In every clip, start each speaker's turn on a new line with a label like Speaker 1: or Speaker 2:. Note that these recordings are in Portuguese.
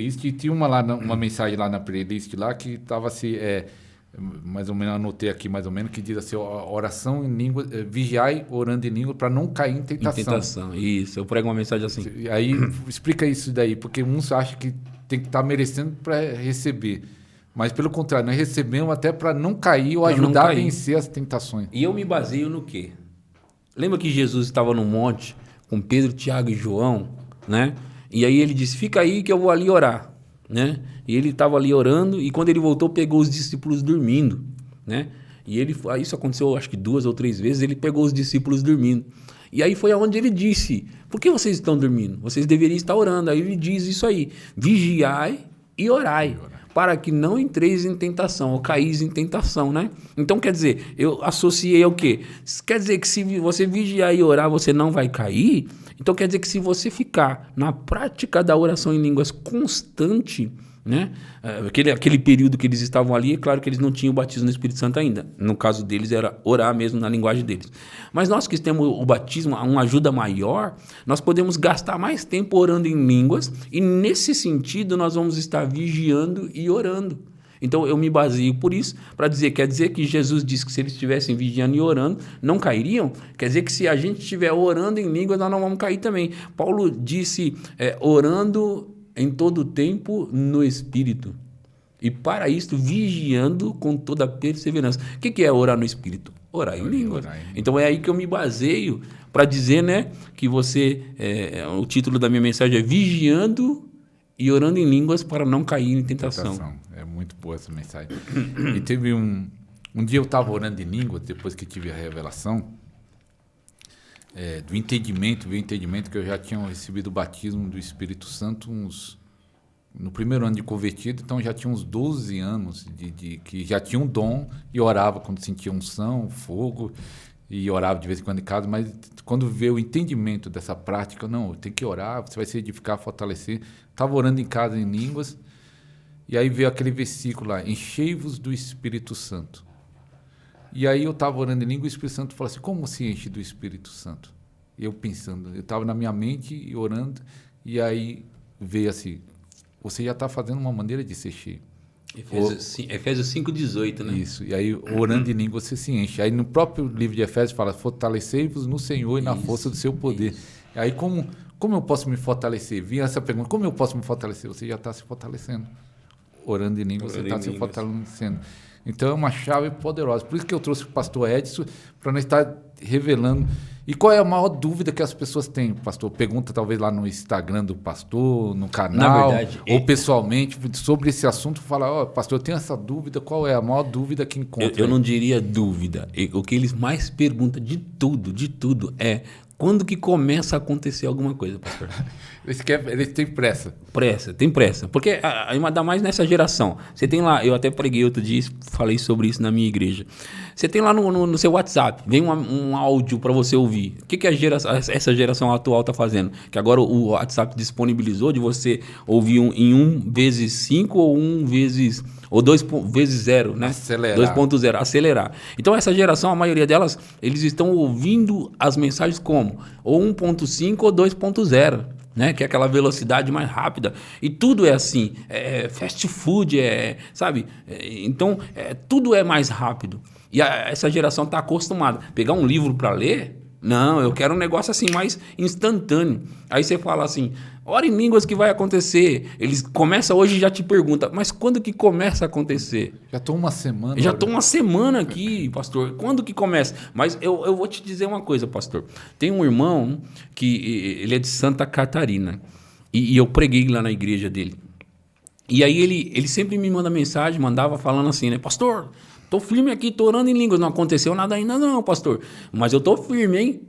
Speaker 1: playlist, e tinha uma mensagem lá na playlist lá que estava assim, mais ou menos, anotei aqui mais ou menos, que diz assim, oração em língua, vigiai orando em língua para não cair em tentação.
Speaker 2: Em tentação, isso. Eu prego uma mensagem assim.
Speaker 1: E aí, explica isso daí, porque uns acham que tem que estar merecendo para receber. Mas, pelo contrário, nós recebemos até para não cair ou ajudar a vencer as tentações.
Speaker 2: E eu me baseio no quê? Lembra que Jesus estava no monte com Pedro, Tiago e João, né? E aí ele disse, fica aí que eu vou ali orar, né? E ele estava ali orando e quando ele voltou, pegou os discípulos dormindo, né? E isso aconteceu acho que 2 ou 3 vezes, ele pegou os discípulos dormindo. E aí foi aonde ele disse, por que vocês estão dormindo? Vocês deveriam estar orando. Aí ele diz isso aí, vigiai e orai, para que não entreis em tentação, ou caís em tentação, né? Então, quer dizer, eu associei ao quê? Quer dizer que se você vigiar e orar, você não vai cair? Então, quer dizer que se você ficar na prática da oração em línguas constante, né? Aquele período que eles estavam ali, é claro que eles não tinham o batismo no Espírito Santo ainda. No caso deles, era orar mesmo na linguagem deles. Mas nós que temos o batismo, uma ajuda maior, nós podemos gastar mais tempo orando em línguas e, nesse sentido, nós vamos estar vigiando e orando. Então, eu me baseio por isso, para dizer, quer dizer que Jesus disse que se eles estivessem vigiando e orando, não cairiam? Quer dizer que se a gente estiver orando em línguas, nós não vamos cair também. Paulo disse, orando em todo tempo no Espírito. E para isto, vigiando com toda perseverança. O que é orar no Espírito? Orar em línguas. Então é aí que eu me baseio para dizer, né, que você, o título da minha mensagem é Vigiando e Orando em Línguas para não cair em tentação.
Speaker 1: É muito boa essa mensagem. E teve um dia eu estava orando em línguas, depois que tive a revelação, do entendimento, que eu já tinha recebido o batismo do Espírito Santo no primeiro ano de convertido, então já tinha uns 12 anos que já tinha um dom e orava quando sentia unção, fogo, e orava de vez em quando em casa, mas quando veio o entendimento dessa prática, não, tem que orar, você vai se edificar, fortalecer. Estava orando em casa em línguas, e aí veio aquele versículo lá, enchei-vos do Espírito Santo. E aí eu estava orando em língua e o Espírito Santo falou assim, como se enche do Espírito Santo? E eu pensando, eu estava na minha mente e orando, e aí veio assim, você já está fazendo uma maneira de ser cheio.
Speaker 2: Efésios 5,18, né?
Speaker 1: Isso, e aí orando em língua você se enche. Aí no próprio livro de Efésios fala, fortalecei-vos no Senhor e na força do seu poder. E aí como eu posso me fortalecer? Vinha essa pergunta, como eu posso me fortalecer? Você já está se fortalecendo. Orando em língua, você está se fortalecendo. Então é uma chave poderosa. Por isso que eu trouxe o pastor Edson, para nós estar revelando. E qual é a maior dúvida que as pessoas têm, pastor? Pergunta talvez lá no Instagram do pastor, no canal, ou pessoalmente, sobre esse assunto. Fala, pastor, eu tenho essa dúvida, qual é a maior dúvida que encontra?
Speaker 2: Eu não diria dúvida. O que eles mais perguntam de tudo é quando que começa a acontecer alguma coisa, pastor?
Speaker 1: Eles têm pressa.
Speaker 2: Tem pressa. Porque ainda mais nessa geração. Você tem lá, eu até preguei outro dia, falei sobre isso na minha igreja. Você tem lá no seu WhatsApp, vem um áudio para você ouvir. O que essa geração atual está fazendo? Que agora o WhatsApp disponibilizou de você ouvir em 1x5 ou 1x... ou 2x0, né?
Speaker 1: Acelerar.
Speaker 2: 2.0, acelerar. Então, essa geração, a maioria delas, eles estão ouvindo as mensagens como? Ou 1.5 ou 2.0, né? Que é aquela velocidade mais rápida. E tudo é assim. Fast food, sabe? Então, tudo é mais rápido. E essa geração está acostumada. Pegar um livro para ler... Não, eu quero um negócio assim mais instantâneo. Aí você fala assim, ora em línguas que vai acontecer. Eles começam hoje e já te perguntam, mas quando que começa a acontecer?
Speaker 1: Já estou uma semana.
Speaker 2: Já estou uma semana aqui, pastor. Quando que começa? Mas eu vou te dizer uma coisa, pastor. Tem um irmão que ele é de Santa Catarina. E eu preguei lá na igreja dele. E aí ele sempre me manda mensagem, mandava falando assim, né? Pastor... Tô firme aqui, tô orando em línguas. Não aconteceu nada ainda não, pastor. Mas eu tô firme, hein?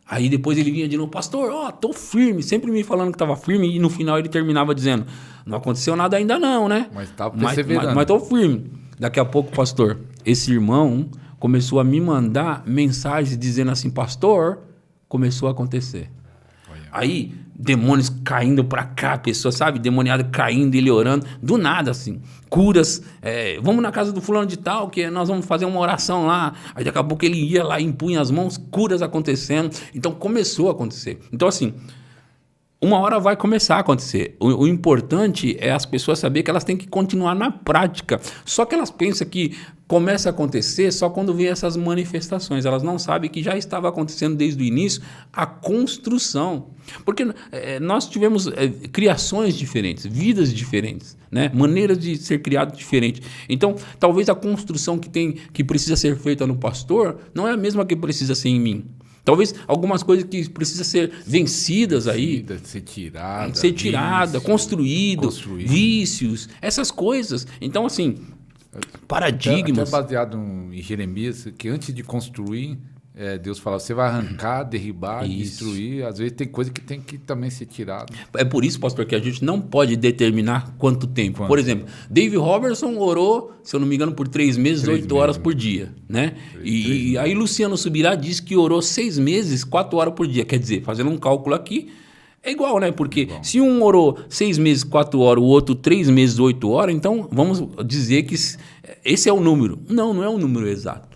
Speaker 2: Aí depois ele vinha de novo, pastor, tô firme. Sempre me falando que tava firme. E no final ele terminava dizendo, não aconteceu nada ainda não, né?
Speaker 1: Mas tá perseverando.
Speaker 2: Mas tô firme. Daqui a pouco, pastor, esse irmão começou a me mandar mensagens dizendo assim, pastor, começou a acontecer. Aí, demônios caindo pra cá, pessoas, sabe? Demoniado caindo, ele orando. Do nada, assim. Curas. Vamos na casa do fulano de tal, que nós vamos fazer uma oração lá. Aí, daqui a pouco, ele ia lá, impunha as mãos, curas acontecendo. Então, começou a acontecer. Então, assim, uma hora vai começar a acontecer. O importante é as pessoas saberem que elas têm que continuar na prática. Só que elas pensam que começa a acontecer só quando vem essas manifestações. Elas não sabem que já estava acontecendo desde o início a construção. Porque nós tivemos criações diferentes, vidas diferentes, né? Maneiras de ser criado diferentes. Então, talvez a construção que precisa ser feita no pastor não é a mesma que precisa ser em mim. Talvez algumas coisas que precisam ser vencidas aí. Ser tirada, construído, vícios, essas coisas. Então, assim, paradigmas.
Speaker 1: Até baseado em Jeremias, que antes de construir, Deus fala, você vai arrancar, derribar, destruir. Às vezes tem coisa que tem que também ser tirada.
Speaker 2: É por isso, pastor, que a gente não pode determinar quanto tempo. Por exemplo, Dave Robertson orou, se eu não me engano, por 3 meses, 8 horas por dia. Né? E aí Luciano Subirá disse que orou 6 meses, 4 horas por dia. Quer dizer, fazendo um cálculo aqui, é igual, né? Porque se um orou 6 meses, 4 horas, o outro 3 meses, 8 horas, então vamos dizer que esse é o número. Não é um número exato.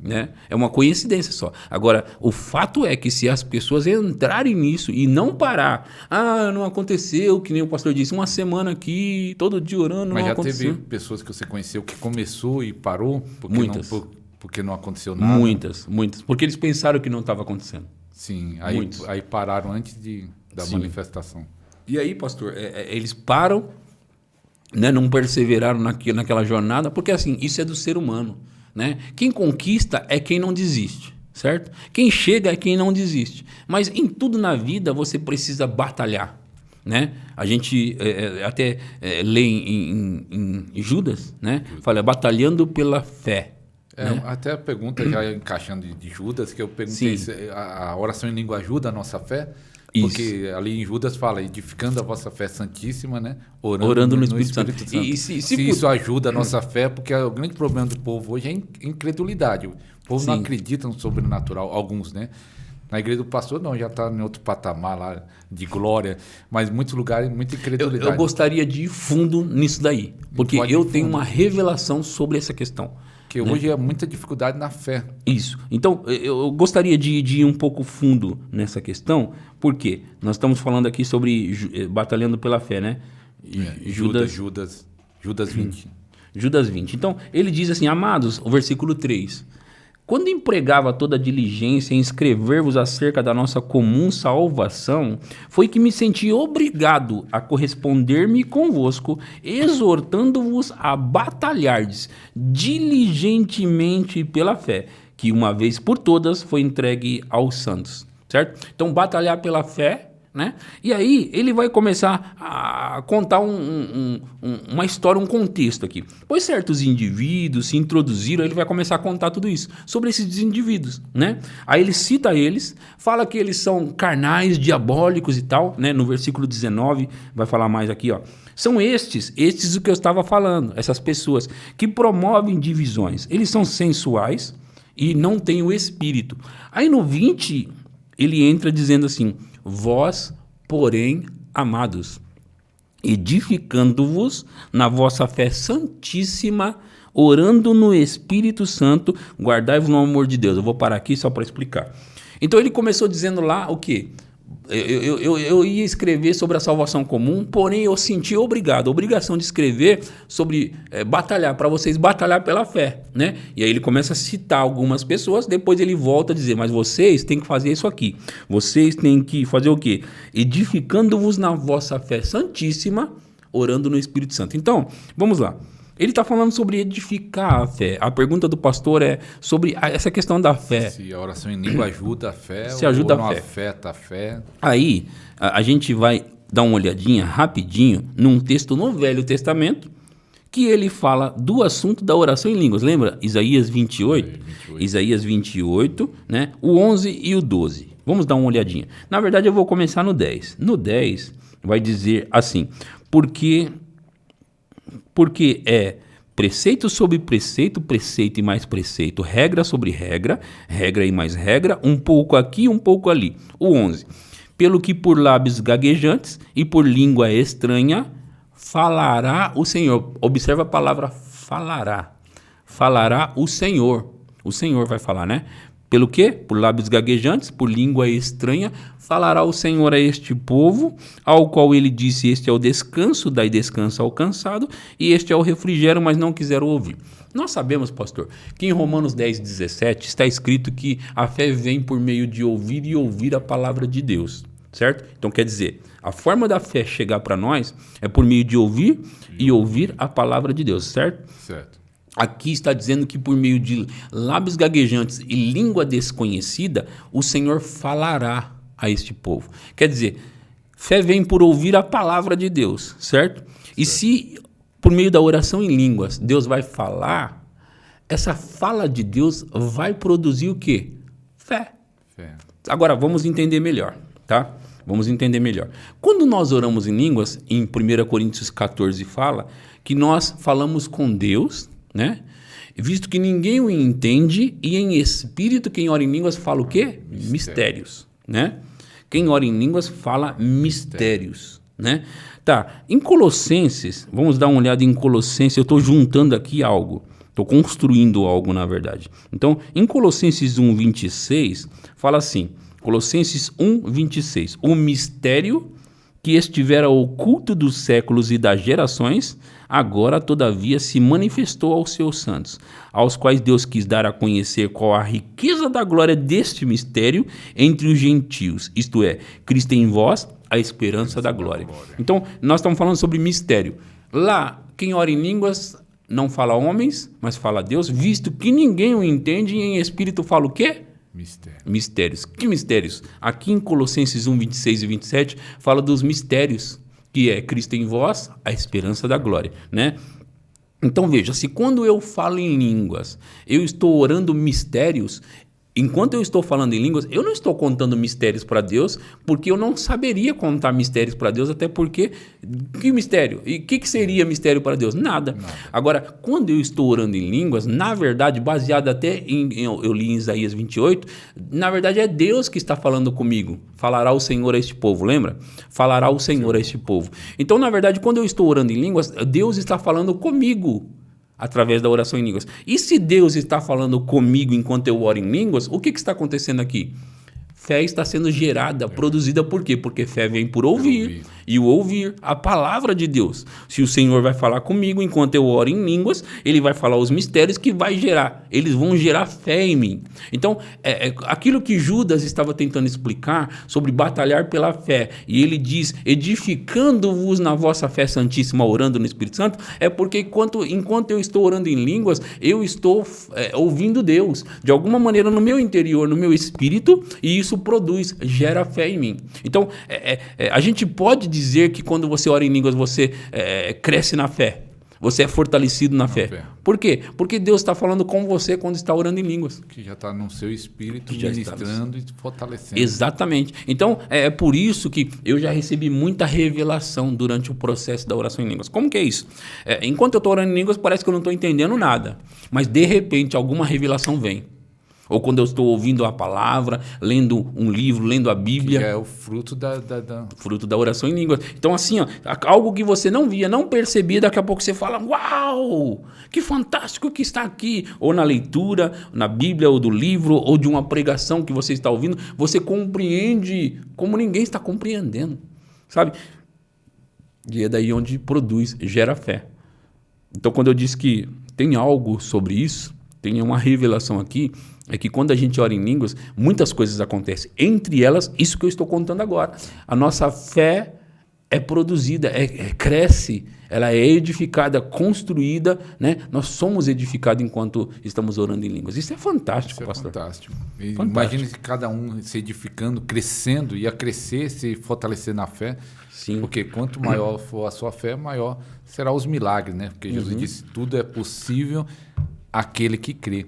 Speaker 2: Né? É uma coincidência só. Agora, o fato é que se as pessoas entrarem nisso e não parar, não aconteceu, que nem o pastor disse, uma semana aqui, todo dia orando,
Speaker 1: mas
Speaker 2: não
Speaker 1: já
Speaker 2: aconteceu.
Speaker 1: teve pessoas que você conheceu que começou e parou porque não aconteceu nada?
Speaker 2: Muitas. Porque eles pensaram que não estava acontecendo.
Speaker 1: Sim, aí pararam antes da manifestação.
Speaker 2: E aí, pastor, eles param, né, não perseveraram naquela jornada, porque assim, isso é do ser humano. Né? Quem conquista é quem não desiste, certo? Quem chega é quem não desiste. Mas em tudo na vida você precisa batalhar. Né? A gente até lê em Judas, né? Fala, batalhando pela fé. Né?
Speaker 1: Até a pergunta, já encaixando de Judas, que eu perguntei se a oração em língua ajuda a nossa fé. Porque ali em Judas fala, edificando a vossa fé santíssima, né? Orando no Espírito Santo. E se isso ajuda a nossa fé, porque o grande problema do povo hoje é incredulidade. O povo não acredita no sobrenatural, alguns, né? Na igreja do pastor, não, já está em outro patamar lá de glória, mas em muitos lugares, muita incredulidade.
Speaker 2: Eu gostaria de ir fundo nisso daí, porque eu tenho uma revelação sobre essa questão.
Speaker 1: Porque hoje é muita dificuldade na fé.
Speaker 2: Isso. Então, eu gostaria de ir um pouco fundo nessa questão, porque nós estamos falando aqui sobre batalhando pela fé, né?
Speaker 1: Judas 20.
Speaker 2: Judas 20. Então, ele diz assim, amados, o versículo 3... Quando empregava toda a diligência em escrever-vos acerca da nossa comum salvação, foi que me senti obrigado a corresponder-me convosco, exortando-vos a batalhardes diligentemente pela fé, que uma vez por todas foi entregue aos santos. Certo? Então, batalhar pela fé, né? E aí ele vai começar a contar uma história, um contexto aqui. Pois certos indivíduos se introduziram, ele vai começar a contar tudo isso sobre esses indivíduos, né? Aí ele cita eles, fala que eles são carnais, diabólicos e tal, né? No versículo 19 vai falar mais aqui, ó. São estes o que eu estava falando, essas pessoas que promovem divisões. Eles são sensuais e não têm o espírito. Aí no 20 ele entra dizendo assim: vós, porém, amados, edificando-vos na vossa fé santíssima, orando no Espírito Santo, guardai-vos no amor de Deus. Eu vou parar aqui só para explicar. Então ele começou dizendo lá o quê? Eu ia escrever sobre a salvação comum, porém eu senti obrigação de escrever sobre batalhar, para vocês batalhar pela fé, né? E aí ele começa a citar algumas pessoas, depois ele volta a dizer, mas vocês têm que fazer isso aqui, vocês têm que fazer o quê? Edificando-vos na vossa fé santíssima, orando no Espírito Santo. Então, vamos lá. Ele está falando sobre edificar a fé. A pergunta do pastor é sobre essa questão da fé.
Speaker 1: Se a oração em língua ajuda a fé
Speaker 2: se ajuda
Speaker 1: ou não
Speaker 2: a fé.
Speaker 1: Afeta a fé.
Speaker 2: Aí, a gente vai dar uma olhadinha rapidinho num texto no Velho Testamento que ele fala do assunto da oração em línguas. Lembra? Isaías 28? Isaías 28, né? O 11 e o 12. Vamos dar uma olhadinha. Na verdade, eu vou começar no 10. No 10 vai dizer assim, porque é preceito sobre preceito, preceito e mais preceito, regra sobre regra, regra e mais regra, um pouco aqui, um pouco ali. O 11. Pelo que por lábios gaguejantes e por língua estranha falará o Senhor. Observa a palavra falará. Falará o Senhor. O Senhor vai falar, né? Pelo quê? Por lábios gaguejantes, por língua estranha, falará o Senhor a este povo, ao qual ele disse, este é o descanso, daí descanso ao cansado, e este é o refrigério, mas não quiseram ouvir. Nós sabemos, pastor, que em Romanos 10, 17 está escrito que a fé vem por meio de ouvir e ouvir a palavra de Deus, certo? Então quer dizer, a forma da fé chegar para nós é por meio de ouvir e ouvir a palavra de Deus, certo?
Speaker 1: Certo.
Speaker 2: Aqui está dizendo que por meio de lábios gaguejantes e língua desconhecida, o Senhor falará a este povo. Quer dizer, fé vem por ouvir a palavra de Deus, certo? E se por meio da oração em línguas Deus vai falar, essa fala de Deus vai produzir o quê? Fé. Agora, vamos entender melhor, tá? Vamos entender melhor. Quando nós oramos em línguas, em 1 Coríntios 14 fala que nós falamos com Deus, né? Visto que ninguém o entende, e em espírito quem ora em línguas fala o quê? Mistérios, né? Quem ora em línguas fala mistérios, né? Tá, em Colossenses, vamos dar uma olhada em Colossenses, eu estou juntando aqui algo, estou construindo algo na verdade. Então, em Colossenses 1:26, fala assim, Colossenses 1:26, o mistério que estivera oculto dos séculos e das gerações, agora, todavia, se manifestou aos seus santos, aos quais Deus quis dar a conhecer qual a riqueza da glória deste mistério entre os gentios, isto é, Cristo em vós, a esperança da glória. Então, nós estamos falando sobre mistério. Lá, quem ora em línguas não fala homens, mas fala Deus, visto que ninguém o entende, e em espírito fala o quê? Mistérios. Que mistérios? Aqui em Colossenses 1:26 e 27 fala dos mistérios, que é Cristo em vós, a esperança da glória, né? Então veja, se quando eu falo em línguas, eu estou orando mistérios, enquanto eu estou falando em línguas, eu não estou contando mistérios para Deus, porque eu não saberia contar mistérios para Deus, até porque, que mistério? E o que seria mistério para Deus? Nada. Agora, quando eu estou orando em línguas, na verdade, baseado até eu li em Isaías 28, na verdade é Deus que está falando comigo. Falará o Senhor a este povo, lembra? Falará o Senhor a este povo. Então, na verdade, quando eu estou orando em línguas, Deus está falando comigo, através da oração em línguas. E se Deus está falando comigo enquanto eu oro em línguas, o que está acontecendo aqui? Fé está sendo gerada, produzida por quê? Porque fé vem por ouvir. E o ouvir a palavra de Deus. Se o Senhor vai falar comigo enquanto eu oro em línguas, ele vai falar os mistérios que vai gerar. Eles vão gerar fé em mim. Então, aquilo que Judas estava tentando explicar sobre batalhar pela fé, e ele diz, edificando-vos na vossa fé santíssima, orando no Espírito Santo, é porque enquanto eu estou orando em línguas, eu estou ouvindo Deus, de alguma maneira no meu interior, no meu espírito, e isso gera fé em mim. Então, a gente pode dizer que quando você ora em línguas, você cresce na fé. Você é fortalecido na fé. Por quê? Porque Deus está falando com você quando está orando em línguas.
Speaker 1: Que já está no seu espírito, ministrando e fortalecendo.
Speaker 2: Exatamente. Então, é por isso que eu já recebi muita revelação durante o processo da oração em línguas. Como que é isso? Enquanto eu estou orando em línguas, parece que eu não estou entendendo nada. Mas, de repente, alguma revelação vem. Ou quando eu estou ouvindo a palavra, lendo um livro, lendo a Bíblia.
Speaker 1: Que é o fruto
Speaker 2: fruto da oração em línguas. Então, assim, ó, algo que você não via, não percebia, daqui a pouco você fala, uau, que fantástico que está aqui. Ou na leitura, na Bíblia, ou do livro, ou de uma pregação que você está ouvindo, você compreende como ninguém está compreendendo, sabe? E é daí onde produz, gera fé. Então, quando eu disse que tem algo sobre isso, tem uma revelação aqui, é que quando a gente ora em línguas, muitas coisas acontecem. Entre elas, isso que eu estou contando agora. A nossa fé é produzida, cresce, ela é edificada, construída, né? Nós somos edificados enquanto estamos orando em línguas. Isso é fantástico, pastor.
Speaker 1: Fantástico. Imagine se cada um se edificando, crescendo, ia crescer, se fortalecer na fé.
Speaker 2: Sim.
Speaker 1: Porque quanto maior for a sua fé, maior serão os milagres, né? Porque Jesus disse, tudo é possível aquele que crê.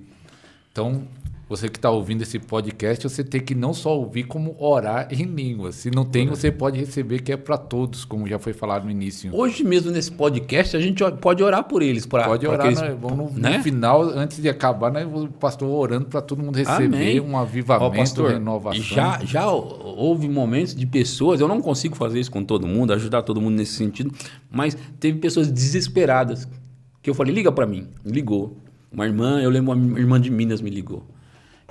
Speaker 1: Então, você que está ouvindo esse podcast, você tem que não só ouvir, como orar em línguas. Se não tem, você pode receber, que é para todos, como já foi falado no início.
Speaker 2: Hoje mesmo, nesse podcast, a gente pode orar por eles.
Speaker 1: Pode orar, no final, antes de acabar, né, o pastor orando para todo mundo receber um avivamento,
Speaker 2: pastor,
Speaker 1: renovação.
Speaker 2: Já houve momentos de pessoas, eu não consigo fazer isso com todo mundo, ajudar todo mundo nesse sentido, mas teve pessoas desesperadas, que eu falei, liga para mim. Ligou. Uma irmã, eu lembro, uma irmã de Minas me ligou.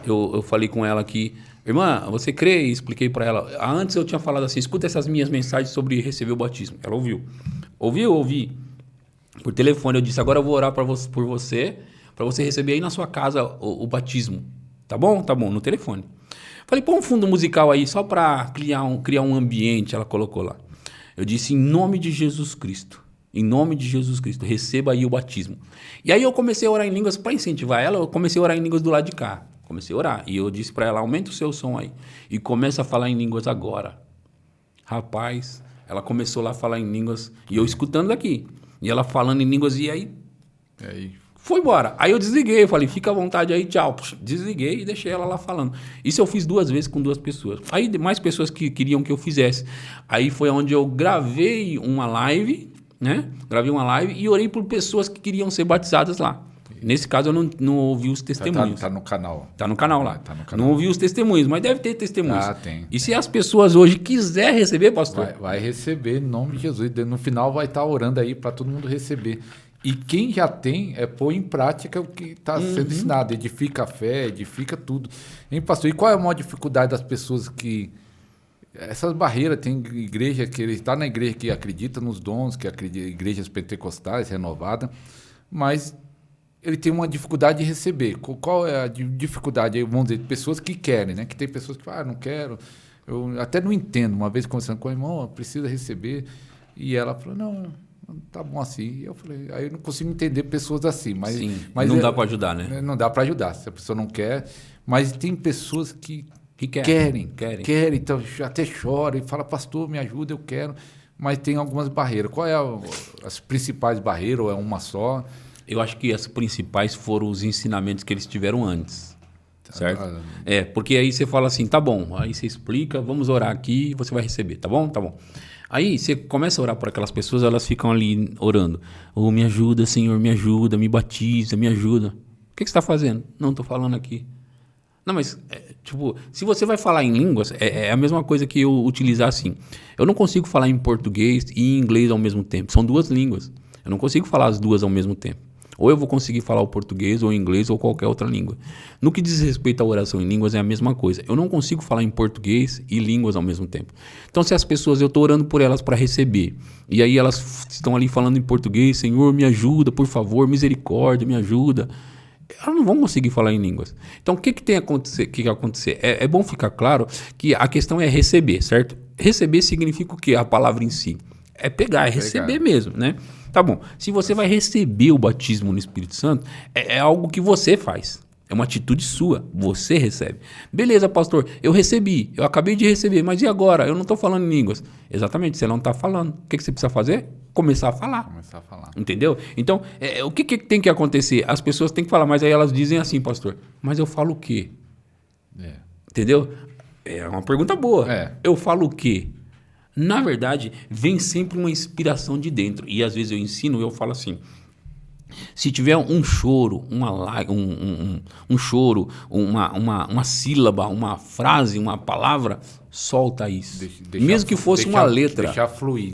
Speaker 2: eu falei com ela que, irmã, você crê? E expliquei para ela. Antes eu tinha falado assim, escuta essas minhas mensagens sobre receber o batismo. Ela ouviu. Ouvi. Por telefone eu disse, agora eu vou orar por você, para você receber aí na sua casa o batismo. Tá bom? Tá bom, no telefone. Falei, põe um fundo musical aí, só para criar um ambiente, ela colocou lá. Eu disse, em nome de Jesus Cristo. Em nome de Jesus Cristo, receba aí o batismo. E aí eu comecei a orar em línguas para incentivar ela, eu comecei a orar em línguas do lado de cá. Comecei a orar. E eu disse para ela, aumenta o seu som aí. E começa a falar em línguas agora. Rapaz, ela começou lá a falar em línguas, e eu escutando daqui. E ela falando em línguas, e aí foi embora. Aí eu desliguei, eu falei, fica à vontade aí, tchau. Desliguei e deixei ela lá falando. Isso eu fiz 2 vezes com 2 pessoas. Aí mais pessoas que queriam que eu fizesse. Aí foi onde eu gravei uma live, né? Gravei uma live e orei por pessoas que queriam ser batizadas lá. Nesse caso, eu não ouvi os testemunhos.
Speaker 1: Tá no canal.
Speaker 2: Tá no canal lá.
Speaker 1: Tá no canal.
Speaker 2: Não ouvi os testemunhos, mas deve ter testemunhos.
Speaker 1: Tem.
Speaker 2: E se as pessoas hoje quiserem receber, pastor?
Speaker 1: Vai receber, em nome de Jesus. No final vai estar orando aí para todo mundo receber. E quem já tem, pôr em prática o que está sendo ensinado. Edifica a fé, edifica tudo. Hein, pastor? E qual é a maior dificuldade das pessoas que... Essas barreiras, tem igreja que ele está na igreja que acredita nos dons, que acredita igrejas pentecostais, renovadas, mas ele tem uma dificuldade de receber. Qual é a dificuldade? Vamos dizer, pessoas que querem, né? Que tem pessoas que falam, não quero, eu até não entendo. Uma vez conversando com a irmã, precisa receber. E ela falou, não, tá bom assim. E eu falei, aí eu não consigo entender pessoas assim. Mas,
Speaker 2: sim,
Speaker 1: mas
Speaker 2: não dá para ajudar, né?
Speaker 1: Não dá para ajudar, se a pessoa não quer. Mas tem pessoas que querem. Então até chora e fala, pastor, me ajuda, eu quero. Mas tem algumas barreiras. Qual é as principais barreiras, ou é uma só?
Speaker 2: Eu acho que as principais foram os ensinamentos que eles tiveram antes, certo? Porque aí você fala assim, tá bom, aí você explica, vamos orar aqui e você vai receber, tá bom? Tá bom. Aí você começa a orar por aquelas pessoas, elas ficam ali orando. Oh, me ajuda, Senhor, me ajuda, me batiza, me ajuda. O que você está fazendo? Não, estou falando aqui. Não, mas, se você vai falar em línguas, é a mesma coisa que eu utilizar assim. Eu não consigo falar em português e em inglês ao mesmo tempo. São 2 línguas. Eu não consigo falar as 2 ao mesmo tempo. Ou eu vou conseguir falar o português, ou o inglês, ou qualquer outra língua. No que diz respeito à oração em línguas, é a mesma coisa. Eu não consigo falar em português e línguas ao mesmo tempo. Então, se as pessoas, eu estou orando por elas para receber, e aí elas estão ali falando em português, Senhor, me ajuda, por favor, misericórdia, me ajuda, elas não vão conseguir falar em línguas. Então, o que tem que acontecer? É bom ficar claro que a questão é receber, certo? Receber significa o quê? A palavra em si. É pegar, é receber mesmo, né? Tá bom. Se você vai receber o batismo no Espírito Santo, é algo que você faz. É uma atitude sua. Você recebe. Beleza, pastor, eu recebi. Eu acabei de receber. Mas e agora? Eu não estou falando em línguas. Exatamente, você não está falando. O que você precisa fazer? Começar a falar. Entendeu? Então, o que tem que acontecer? As pessoas têm que falar, mas aí elas dizem assim, pastor, mas eu falo o quê? Entendeu? É uma pergunta boa. Eu falo o quê? Na verdade, vem sempre uma inspiração de dentro. E às vezes eu ensino e eu falo assim, se tiver um choro, um choro, uma sílaba, uma frase, uma palavra, solta isso. Mesmo que fosse uma letra.
Speaker 1: Deixar fluir.